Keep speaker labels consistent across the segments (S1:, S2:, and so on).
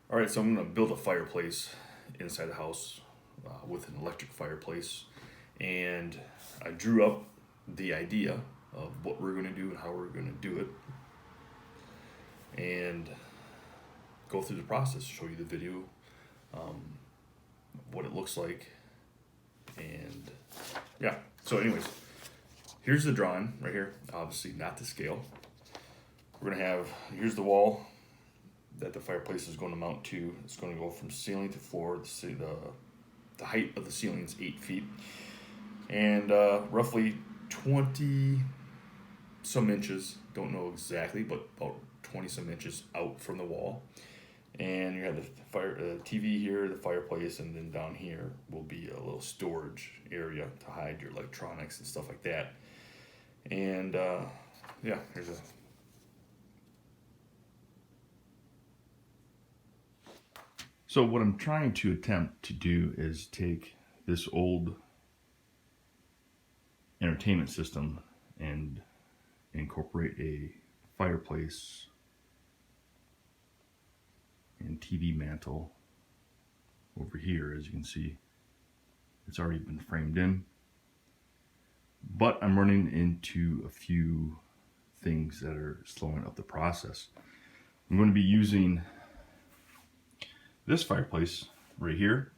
S1: All right, so I'm gonna build a fireplace inside the house with an electric fireplace, and I drew up the idea of what we're gonna do and how we're gonna do it, and go through the process. Show you the video, what it looks like, and yeah. So, anyways, here's the drawing right here. Obviously, not to scale. We're gonna have here's the wall that the fireplace is going to mount to. It's going to go from ceiling to floor. The height of the ceiling is 8 feet, and roughly 20 some inches. Don't know exactly, but about 20 some inches out from the wall. And you have the TV here, the fireplace, and then down here will be a little storage area to hide your electronics and stuff like that. And yeah, here's a So what I'm trying to attempt to do is take this old entertainment system and incorporate a fireplace and TV mantle over here. As you can see, it's already been framed in, but I'm running into a few things that are slowing up the process. I'm going to be using this fireplace right here.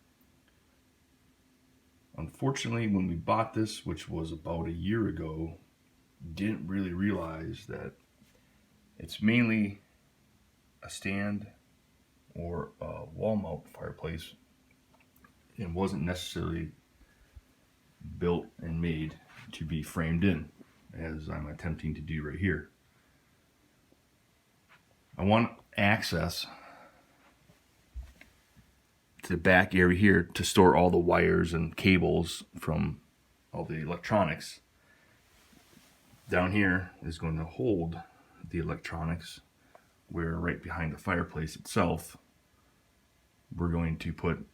S1: Unfortunately, when we bought this, which was about a year ago, didn't really realize that it's mainly a stand or a wall mount fireplace and wasn't necessarily built and made to be framed in, as I'm attempting to do right here. I want access to the back area here to store all the wires and cables from all the electronics. Down here is going to hold the electronics, where right behind the fireplace itself we're going to put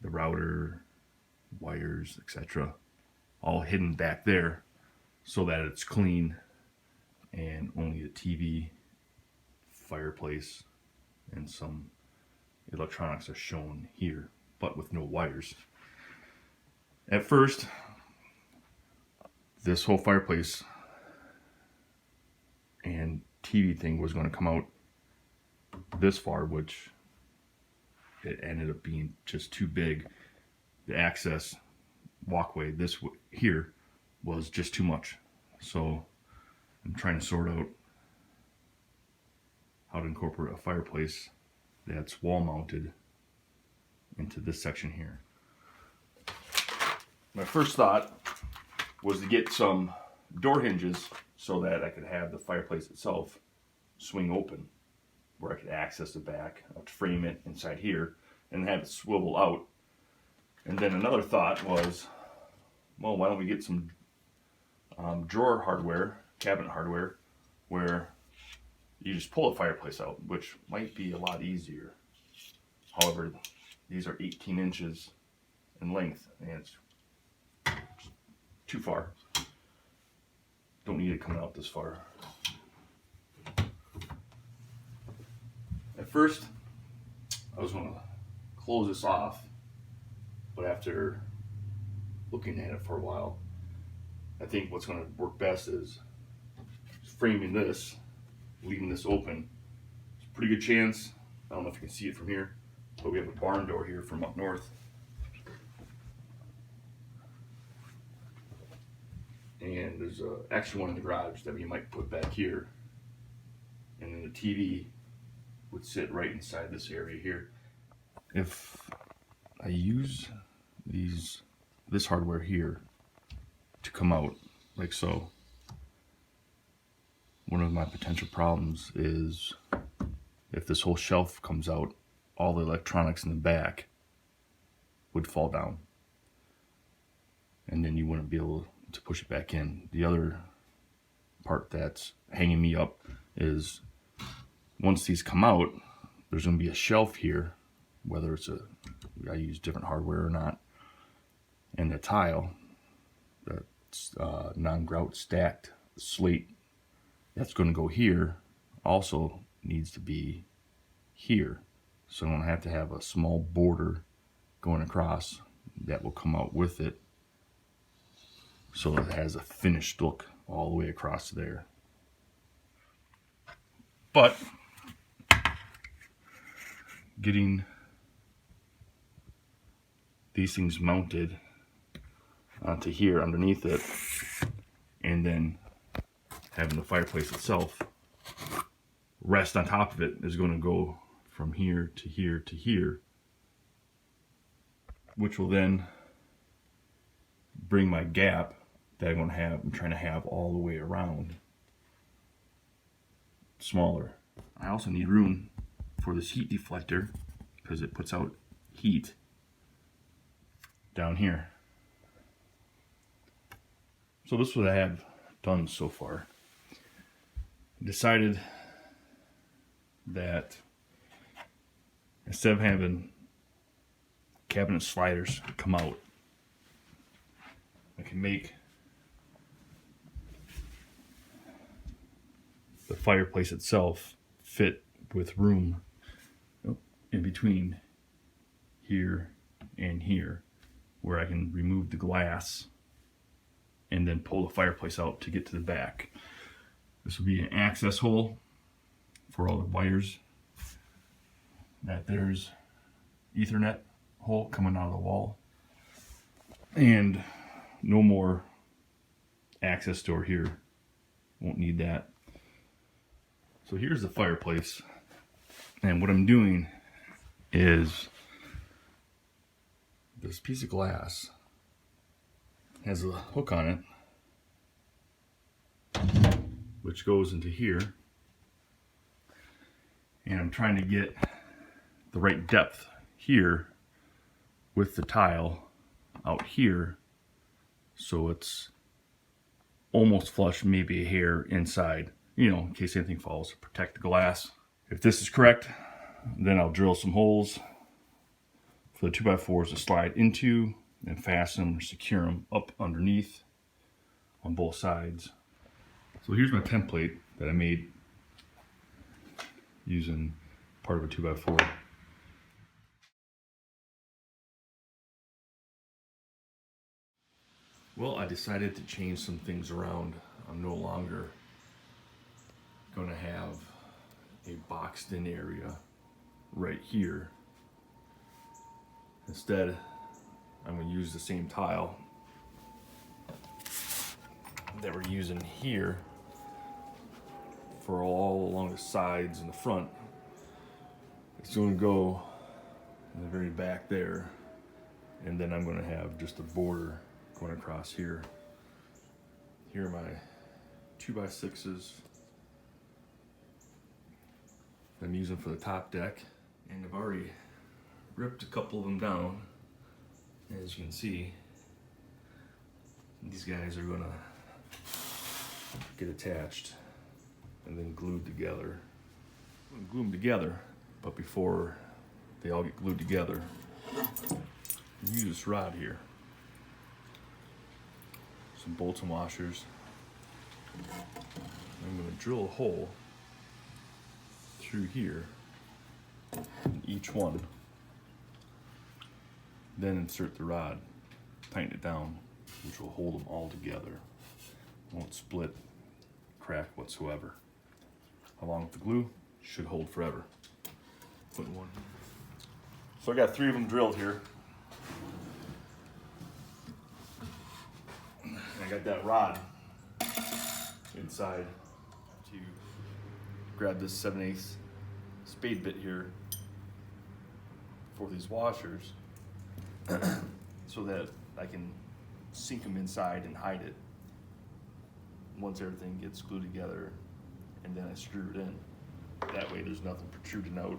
S1: the router, wires, etc., all hidden back there so that it's clean, and only the TV, fireplace, and some electronics are shown here, but with no wires. At first, this whole fireplace and TV thing was going to come out this far, which it ended up being just too big. The access walkway here was just too much. So I'm trying to sort out how to incorporate a fireplace that's wall mounted into this section here. My first thought was to get some door hinges so that I could have the fireplace itself swing open, where I could access the back. I would frame it inside here and have it swivel out. And then another thought was, well, why don't we get some drawer hardware, cabinet hardware, where you just pull a fireplace out, which might be a lot easier. However, these are 18 inches in length, and it's too far. Don't need it coming out this far. At first, I was going to close this off, but after looking at it for a while, I think what's going to work best is framing this, leaving this open. It's a pretty good chance, I don't know if you can see it from here, but we have a barn door here from up north. And there's actually one in the garage that we might put back here. And then the TV would sit right inside this area here. If I use this hardware here to come out like so, one of my potential problems is if this whole shelf comes out, all the electronics in the back would fall down, and then you wouldn't be able to push it back in. The other part that's hanging me up is once these come out, there's going to be a shelf here, whether I use different hardware or not, and the tile, that's non-grout stacked slate, that's going to go here, also needs to be here. So I'm going to have a small border going across that will come out with it, so it has a finished look all the way across there. But getting these things mounted onto here underneath it, and then having the fireplace itself rest on top of it, is going to go from here to here to here, which will then bring my gap that I'm trying to have all the way around smaller. I also need room for this heat deflector because it puts out heat down here. So this is what I have done so far. I decided that instead of having cabinet sliders come out, I can make the fireplace itself fit with room in between here and here, where I can remove the glass and then pull the fireplace out to get to the back. This will be an access hole for all the wires. That there's Ethernet hole coming out of the wall, and no more access door here. Won't need that. So here's the fireplace, and what I'm doing is this piece of glass has a hook on it which goes into here, and I'm trying to get the right depth here with the tile out here so it's almost flush, maybe a hair inside, you know, in case anything falls, to protect the glass. If this is correct, then I'll drill some holes for the 2x4s to slide into and fasten them or secure them up underneath on both sides. So here's my template that I made using part of a 2x4. Well, I decided to change some things around. I'm no longer going to have a boxed in area right here. Instead, I'm going to use the same tile that we're using here for all along the sides and the front. It's going to go in the very back there, and then I'm going to have just a border going across here. Here are my 2x6s I'm using for the top deck, and I've already ripped a couple of them down. As you can see, these guys are going to get attached and then glued together. I'm going to glue them together, but before they all get glued together, use this rod here, some bolts and washers. I'm going to drill a hole through here in each one, then insert the rod, tighten it down, which will hold them all together. Won't split, crack whatsoever. Along with the glue, should hold forever. Put one. So I got 3 of them drilled here. I got that rod inside to grab this 7/8 spade bit here for these washers so that I can sink them inside and hide it once everything gets glued together, and then I screw it in. That way there's nothing protruding out.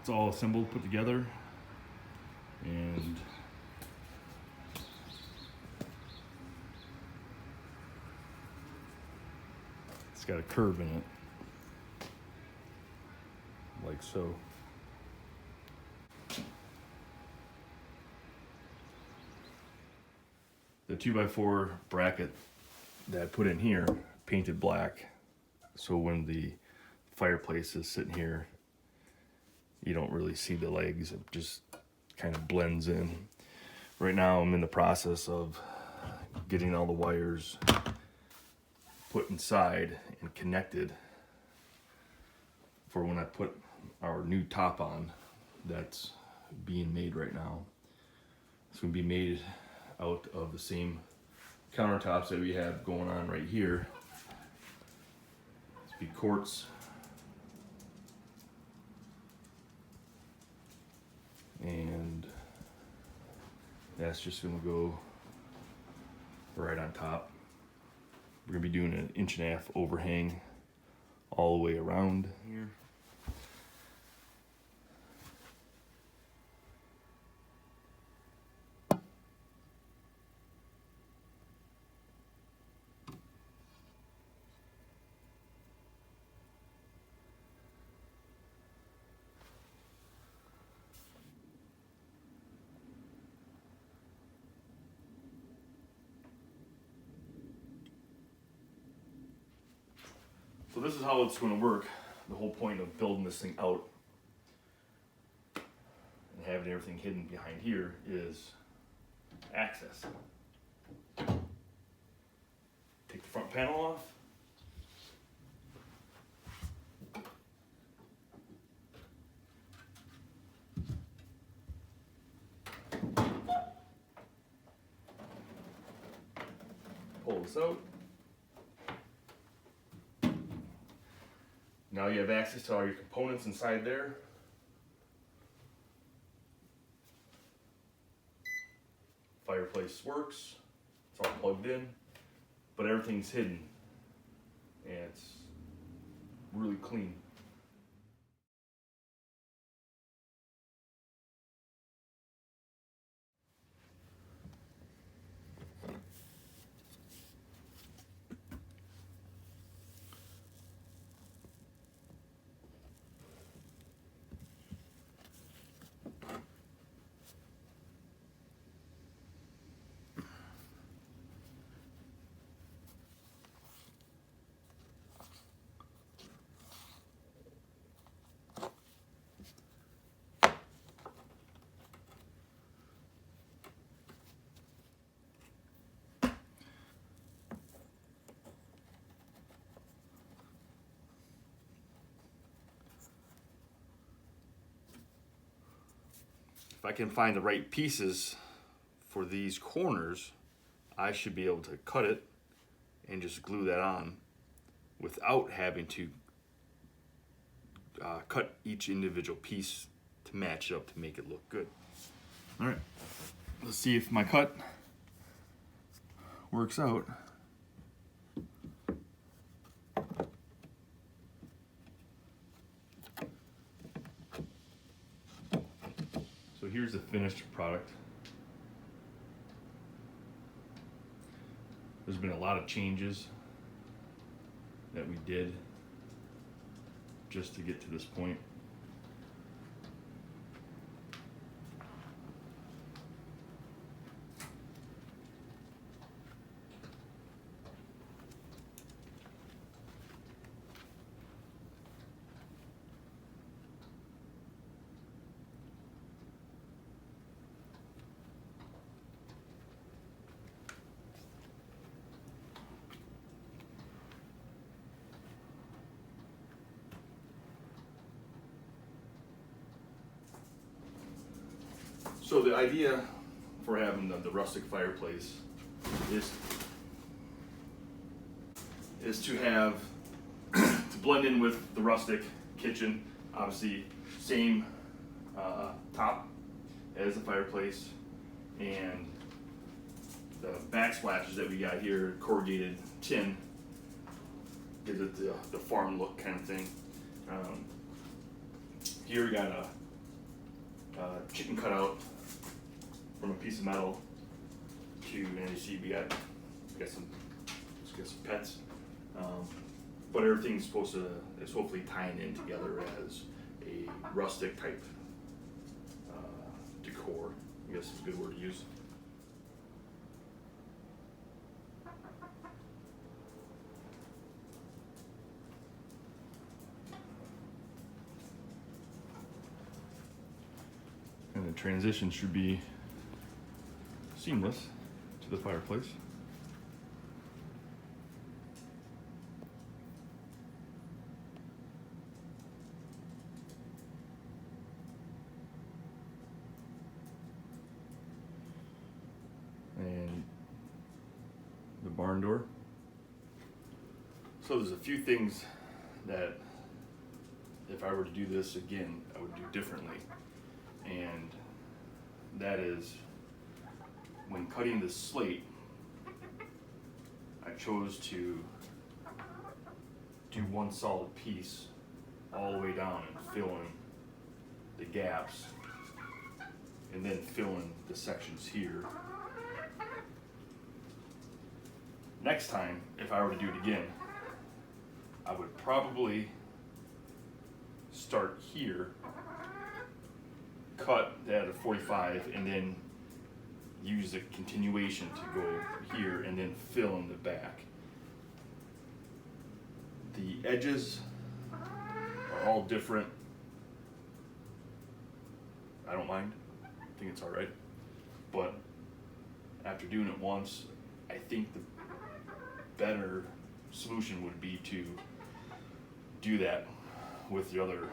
S1: it's all assembled, put together, and it's got a curve in it, like so. The 2x4 bracket that I put in here, painted black, so when the fireplace is sitting here, you don't really see the legs. It just kind of blends in. Right now I'm in the process of getting all the wires put inside and connected for when I put our new top on that's being made right now. It's going to be made out of the same countertops that we have going on right here. It's be quartz. And that's just gonna go right on top. We're gonna be doing an 1.5-inch overhang all the way around here. So this is how it's going to work. The whole point of building this thing out and having everything hidden behind here is access. Take the front panel off. Pull this out. Now you have access to all your components inside there. Fireplace works, it's all plugged in, but everything's hidden and it's really clean. If I can find the right pieces for these corners, I should be able to cut it and just glue that on without having to cut each individual piece to match it up to make it look good. All right, let's see if my cut works out. So here's the finished product. There's been a lot of changes that we did just to get to this point. So the idea for having the rustic fireplace is to have to blend in with the rustic kitchen. Obviously, same top as the fireplace, and the backsplashes that we got here, corrugated tin, gives it the farm look kind of thing. Here we got a chicken cutout from a piece of metal to, and you see we got some pets, but everything's is hopefully tying in together as a rustic type decor. I guess is a good word to use. And the transition should be seamless to the fireplace. And the barn door. So there's a few things that if I were to do this again, I would do differently. And that is, when cutting the slate, I chose to do one solid piece all the way down and fill in the gaps, and then fill in the sections here. Next time, if I were to do it again, I would probably start here, cut that at 45, and then use the continuation to go here and then fill in the back. The edges are all different. I don't mind. I think it's all right. But after doing it once, I think the better solution would be to do that with the other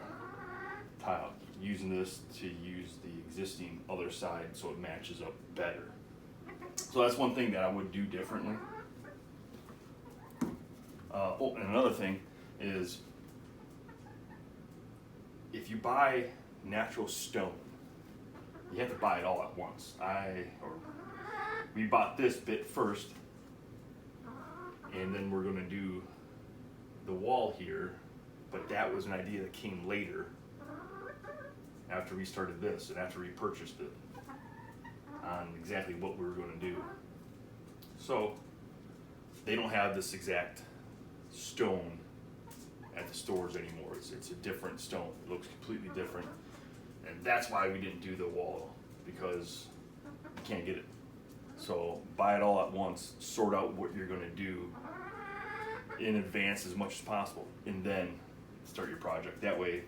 S1: tile, using this to use the existing other side so it matches up better. So that's one thing that I would do differently. And another thing is, if you buy natural stone, you have to buy it all at once. We bought this bit first, and then we're gonna do the wall here, but that was an idea that came later after we started this and after we purchased it on exactly what we were gonna do. So they don't have this exact stone at the stores anymore. It's a different stone. It looks completely different. And that's why we didn't do the wall, because you can't get it. So buy it all at once, sort out what you're gonna do in advance as much as possible, and then start your project. That way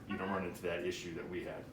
S1: you don't run into that issue that we had.